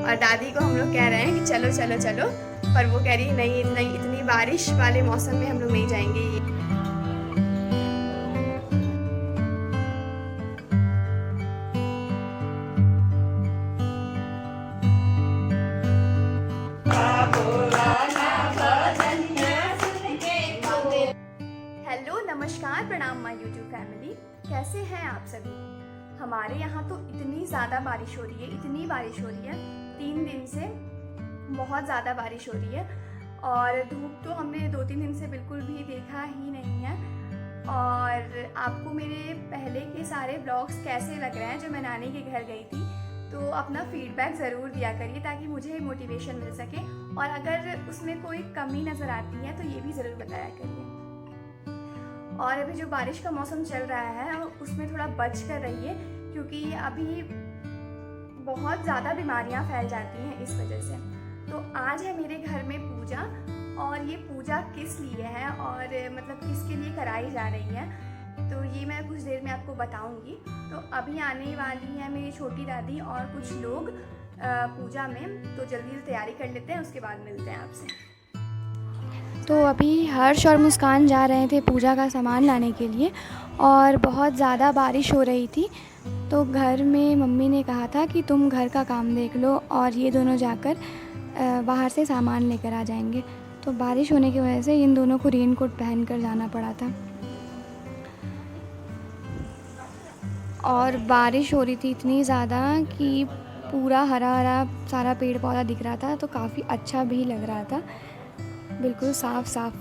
और दादी को हम लोग कह रहे हैं कि चलो चलो चलो, पर वो कह रही है नहीं, इतनी बारिश वाले मौसम में हम लोग नहीं जाएंगे। हेलो, नमस्कार, प्रणाम माय यूट्यूब फैमिली। कैसे हैं आप सभी? हमारे यहाँ तो इतनी ज़्यादा बारिश हो रही है, इतनी बारिश हो रही है, 3 दिन से बहुत ज़्यादा बारिश हो रही है। और धूप तो हमने 2-3 दिन से बिल्कुल भी देखा ही नहीं है। और आपको मेरे पहले के सारे ब्लॉग्स कैसे लग रहे हैं जो मैं नानी के घर गई थी, तो अपना फीडबैक ज़रूर दिया करिए ताकि मुझे मोटिवेशन मिल सके। और अगर उसमें कोई कमी नज़र आती है तो ये भी ज़रूर बताया करिए। और अभी जो बारिश का मौसम चल रहा है उसमें थोड़ा बच कर रहिए, क्योंकि अभी बहुत ज़्यादा बीमारियां फैल जाती हैं इस वजह से। तो आज है मेरे घर में पूजा, और ये पूजा किस लिए है और मतलब किसके लिए कराई जा रही है, तो ये मैं कुछ देर में आपको बताऊंगी। तो अभी आने वाली है मेरी छोटी दादी और कुछ लोग पूजा में, तो जल्दी से तैयारी कर लेते हैं, उसके बाद मिलते हैं आपसे। तो अभी हर्ष और मुस्कान जा रहे थे पूजा का सामान लाने के लिए, और बहुत ज़्यादा बारिश हो रही थी। तो घर में मम्मी ने कहा था कि तुम घर का काम देख लो और ये दोनों जाकर बाहर से सामान लेकर आ जाएंगे। तो बारिश होने की वजह से इन दोनों को रेनकोट पहन कर जाना पड़ा था। और बारिश हो रही थी इतनी ज़्यादा कि पूरा हरा हरा सारा पेड़ पौधा दिख रहा था, तो काफ़ी अच्छा भी लग रहा था, बिल्कुल साफ साफ।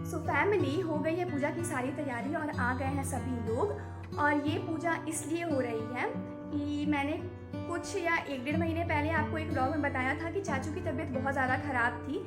सो फैमिली, हो गई है पूजा की सारी तैयारी और आ गए हैं सभी लोग। और ये पूजा इसलिए हो रही है कि मैंने कुछ या 1-1.5 महीने पहले आपको एक व्लॉग में बताया था कि चाचू की तबीयत बहुत ज़्यादा ख़राब थी।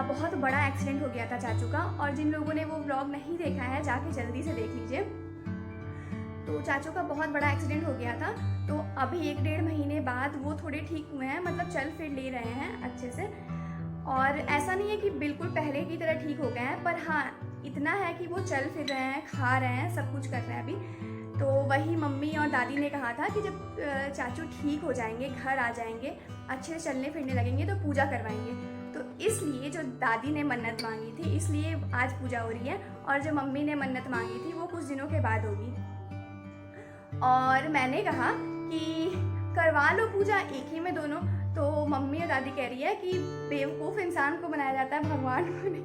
बहुत बड़ा एक्सीडेंट हो गया था चाचू का, और जिन लोगों ने वो व्लॉग नहीं देखा है जाके जल्दी से देख लीजिए। तो चाचू का बहुत बड़ा एक्सीडेंट हो गया था। तो अभी 1-1.5 महीने बाद वो थोड़े ठीक हुए हैं, मतलब चल फिर ले रहे हैं अच्छे से। और ऐसा नहीं है कि बिल्कुल पहले की तरह ठीक हो गए हैं, पर हाँ इतना है कि वो चल फिर रहे हैं, खा रहे हैं, सब कुछ कर रहे हैं अभी। तो वही मम्मी और दादी ने कहा था कि जब चाचू ठीक हो जाएंगे, घर आ जाएंगे, अच्छे से चलने फिरने लगेंगे, तो पूजा करवाएंगे। तो इसलिए जो दादी ने मन्नत मांगी थी, इसलिए आज पूजा हो रही है। और जो मम्मी ने मन्नत मांगी थी वो कुछ दिनों के बाद होगी। और मैंने कहा कि करवा लो पूजा एक ही में दोनों। तो मम्मी और दादी कह रही है कि बेवकूफ़ इंसान को बनाया जाता है, भगवान को नहीं।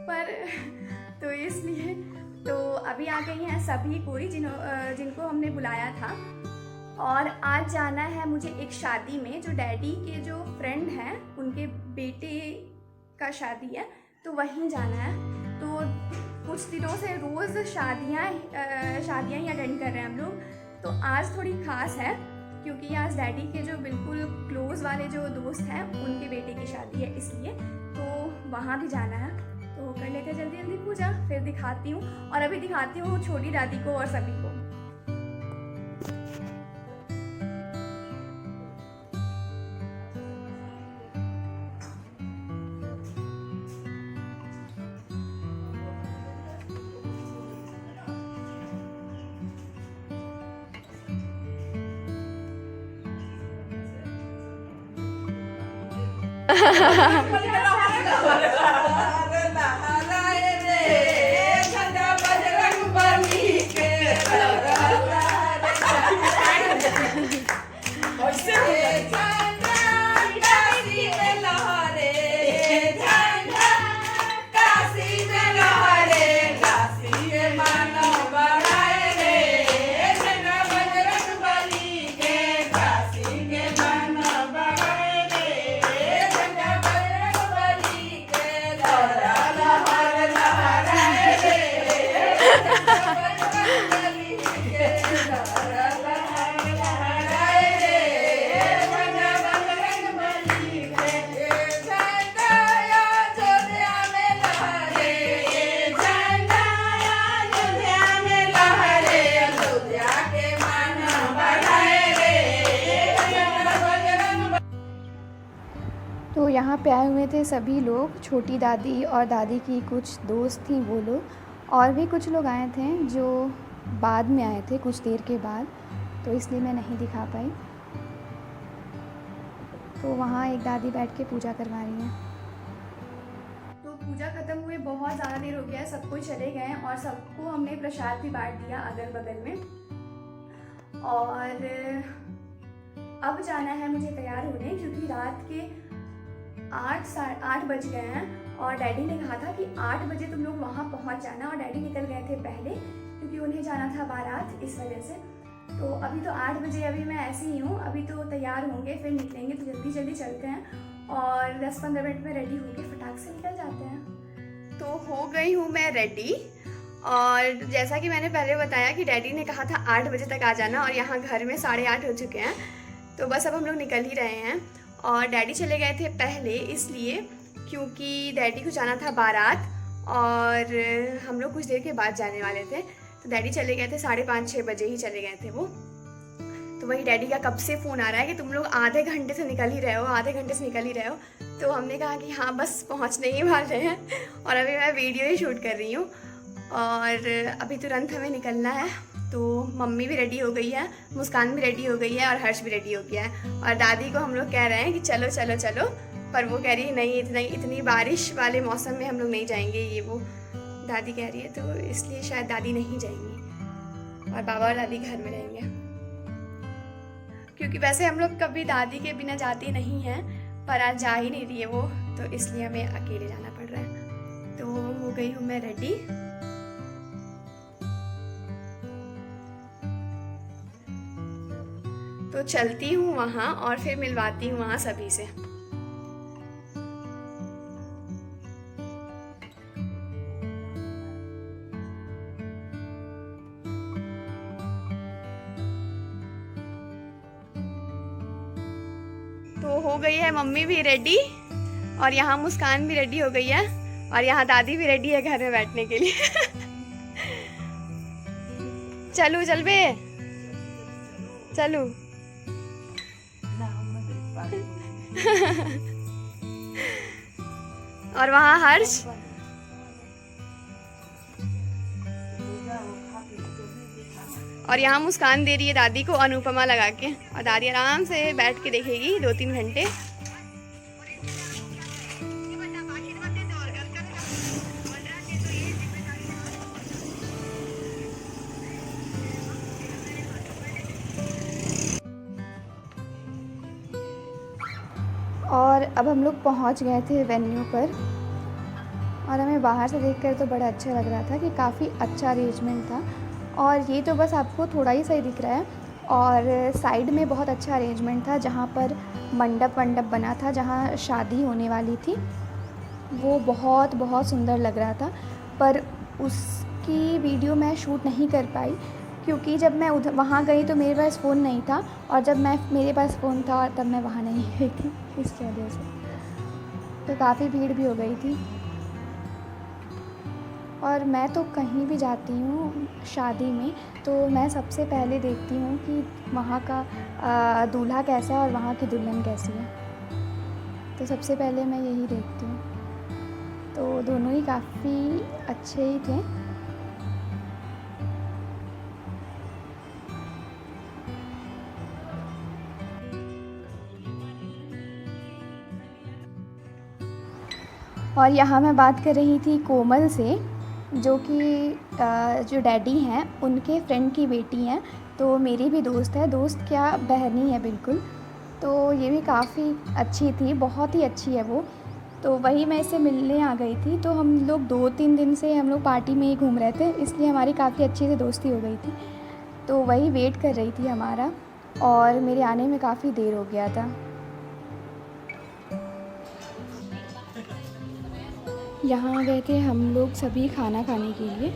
पर तो इसलिए तो अभी आ गई हैं सभी कोई जिनको हमने बुलाया था। और आज जाना है मुझे एक शादी में, जो डैडी के जो फ्रेंड हैं उनके बेटे का शादी है, तो वहीं जाना है। तो कुछ दिनों से रोज़ शादियाँ ही अटेंड कर रहे हैं हम लोग। तो आज थोड़ी ख़ास है, क्योंकि आज डैडी के जो बिल्कुल क्लोज़ वाले जो दोस्त हैं उनके बेटे की शादी है, इसलिए तो वहाँ भी जाना है। तो कर लेते हैं जल्दी जल्दी पूजा, फिर दिखाती हूँ। और अभी दिखाती हूँ छोटी दादी को और सभी को। तो यहाँ पे आए हुए थे सभी लोग, छोटी दादी और दादी की कुछ दोस्त थी वो लोग, और भी कुछ लोग आए थे जो बाद में आए थे, कुछ देर के बाद, तो इसलिए मैं नहीं दिखा पाई। तो वहाँ एक दादी बैठ के पूजा करवा रही हैं। तो पूजा ख़त्म हुए बहुत ज़्यादा देर हो गया है, सब कोई चले गए हैं और सबको हमने प्रसाद भी बांट दिया अगल बगल में। और अब जाना है मुझे तैयार होने, क्योंकि रात के 8 बज गए हैं और डैडी ने कहा था कि 8 बजे तुम लोग वहाँ पहुँच जाना। और डैडी निकल गए थे पहले क्योंकि उन्हें जाना था बारात, इस वजह से। तो अभी तो 8 बजे, अभी मैं ऐसी ही हूँ, अभी तो तैयार होंगे फिर निकलेंगे। तो जल्दी जल्दी चलते हैं और 10-15 मिनट में रेडी होके फटाक से निकल जाते हैं। तो हो गई हूँ मैं रेडी, और जैसा कि मैंने पहले बताया कि डैडी ने कहा था 8 बजे तक आ जाना, और यहाँ घर में 8:30 हो चुके हैं। तो बस अब हम लोग निकल ही रहे हैं। और डैडी चले गए थे पहले इसलिए क्योंकि डैडी को जाना था बारात और हम लोग कुछ देर के बाद जाने वाले थे। तो डैडी चले गए थे 5:30-6 बजे ही चले गए थे वो। तो वही डैडी का कब से फ़ोन आ रहा है कि तुम लोग आधे घंटे से निकल ही रहे हो, आधे घंटे से निकल ही रहे हो। तो हमने कहा कि हाँ बस पहुँचने ही वाले हैं, और अभी मैं वीडियो ही शूट कर रही हूँ और अभी तुरंत हमें निकलना है। तो मम्मी भी रेडी हो गई है, मुस्कान भी रेडी हो गई है और हर्ष भी रेडी हो गया है। और दादी को हम लोग कह रहे हैं कि चलो चलो चलो, पर वो कह रही है नहीं, इतनी बारिश वाले मौसम में हम लोग नहीं जाएंगे, ये वो दादी कह रही है। तो इसलिए शायद दादी नहीं जाएंगी और बाबा और दादी घर में रहेंगे, क्योंकि वैसे हम लोग कभी दादी के बिना जाते नहीं हैं, पर आज जा ही नहीं रही है वो, तो इसलिए हमें अकेले जाना पड़ रहा है। तो हो गई हूँ मैं रेडी। तो चलती हूँ वहाँ और फिर मिलवाती हूँ वहाँ सभी से। तो हो गई है मम्मी भी रेडी और यहाँ मुस्कान भी रेडी हो गई है और यहाँ दादी भी रेडी है घर में बैठने के लिए। चलू चल बे, चलू। और वहाँ हर्ष और यहाँ मुस्कान दे रही है दादी को अनुपमा लगा के, और दादी आराम से बैठ के देखेगी 2-3 घंटे। और अब हम लोग पहुंच गए थे वेन्यू पर, और हमें बाहर से देखकर तो बड़ा अच्छा लग रहा था कि काफ़ी अच्छा अरेंजमेंट था। और ये तो बस आपको थोड़ा ही सही दिख रहा है, और साइड में बहुत अच्छा अरेंजमेंट था जहाँ पर मंडप बना था, जहाँ शादी होने वाली थी। वो बहुत बहुत सुंदर लग रहा था, पर उसकी वीडियो मैं शूट नहीं कर पाई क्योंकि जब मैं उधर वहाँ गई तो मेरे पास फ़ोन नहीं था, और जब मेरे पास फ़ोन था तब मैं वहाँ नहीं गई थी, इसकी वजह से तो काफ़ी भीड़ भी हो गई थी। और मैं तो कहीं भी जाती हूँ शादी में तो मैं सबसे पहले देखती हूँ कि वहाँ का दूल्हा कैसा है और वहाँ की दुल्हन कैसी है। तो सबसे पहले मैं यही देखती हूँ। तो दोनों ही काफ़ी अच्छे ही थे। और यहाँ मैं बात कर रही थी कोमल से, जो कि जो डैडी हैं उनके फ्रेंड की बेटी हैं। तो मेरी भी दोस्त है, दोस्त क्या बहनी है बिल्कुल। तो ये भी काफ़ी अच्छी थी, बहुत ही अच्छी है वो। तो वही मैं इससे मिलने आ गई थी। तो हम लोग 2-3 दिन से हम लोग पार्टी में ही घूम रहे थे, इसलिए हमारी काफ़ी अच्छी से दोस्ती हो गई थी। तो वही वेट कर रही थी हमारा, और मेरे आने में काफ़ी देर हो गया था। यहाँ आ गए थे हम लोग सभी खाना खाने के लिए।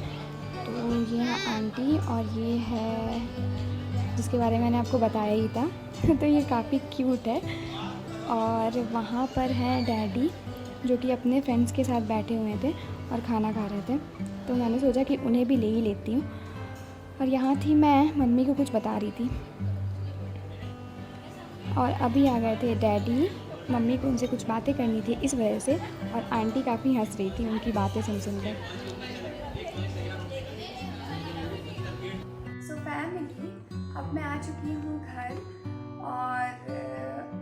तो ये है आंटी और ये है जिसके बारे में मैंने आपको बताया ही था। तो ये काफ़ी क्यूट है। और वहाँ पर है डैडी, जो कि अपने फ्रेंड्स के साथ बैठे हुए थे और खाना खा रहे थे। तो मैंने सोचा कि उन्हें भी ले ही लेती हूँ। और यहाँ थी मैं, मम्मी को कुछ बता रही थी। और अभी आ गए थे डैडी, मम्मी को उनसे कुछ बातें करनी थी इस वजह से, और आंटी काफ़ी हंस रही थी उनकी बातें सुन कर। चुकी हूँ घर और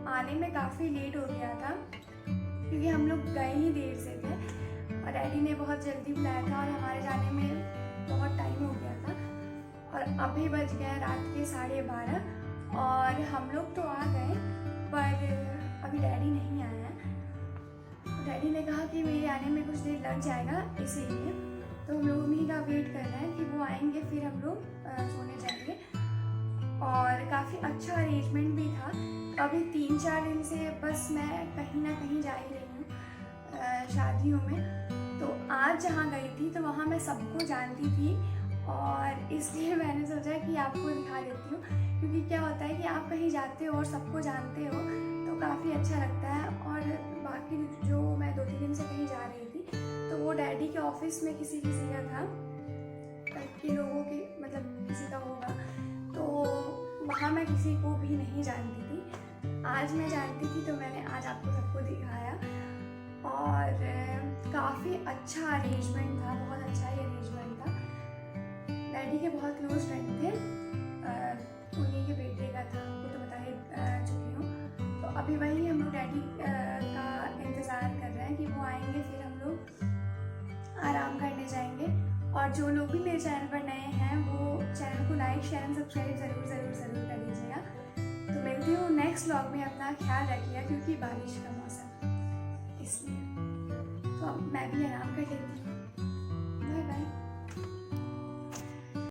आने में काफ़ी लेट हो गया था क्योंकि हम लोग गए ही देर से थे और डैडी ने बहुत जल्दी बुलाया था और हमारे जाने में बहुत टाइम हो गया था और अभी बज गए रात के 12:30 और हम लोग तो आ गए पर अभी डैडी नहीं आए हैं। डैडी ने कहा कि मेरे आने में कुछ देर लग जाएगा, इसीलिए तो हम लोग उन्हीं का वेट कर रहे हैं कि वो आएंगे फिर हम लोग सोने जाएंगे। और काफ़ी अच्छा अरेंजमेंट भी था। अभी 3-4 दिन से बस मैं कहीं ना कहीं जा ही रही हूँ शादियों में। तो आज जहाँ गई थी तो वहाँ मैं सबको जानती थी और इसलिए मैंने सोचा कि आपको दिखा देती हूँ, क्योंकि क्या होता है कि आप कहीं जाते हो और सबको जानते हो तो काफ़ी अच्छा लगता है। और बाकी जो मैं 2-3 दिन से कहीं जा रही थी तो वो डैडी के ऑफिस में किसी का था, के लोगों के मतलब किसी का होगा, तो वहाँ मैं किसी को भी नहीं जानती थी। आज मैं जानती थी तो मैंने आज आपको सबको दिखाया और काफ़ी अच्छा अरेंजमेंट था, बहुत अच्छा ही अरेंजमेंट था। डैडी के बहुत क्लोज फ्रेंड थे, उन्हीं के बेटे का था, आपको तो बता ही चुकी हूँ। तो अभी वही हम लोग डैडी का इंतज़ार कर रहे हैं कि वो आएंगे, फिर हम लोग आराम करने जाएंगे। और जो लोग भी मेरे चैनल पर नए हैं वो चैनल को लाइक शेयर एंड सब्सक्राइब ज़रूर कर दीजिएगा। तो मिलती हूँ नेक्स्ट व्लॉग में, अपना ख्याल रखिएगा क्योंकि बारिश का मौसम इसलिए। तो अब मैं भी आराम कर लेती हूँ।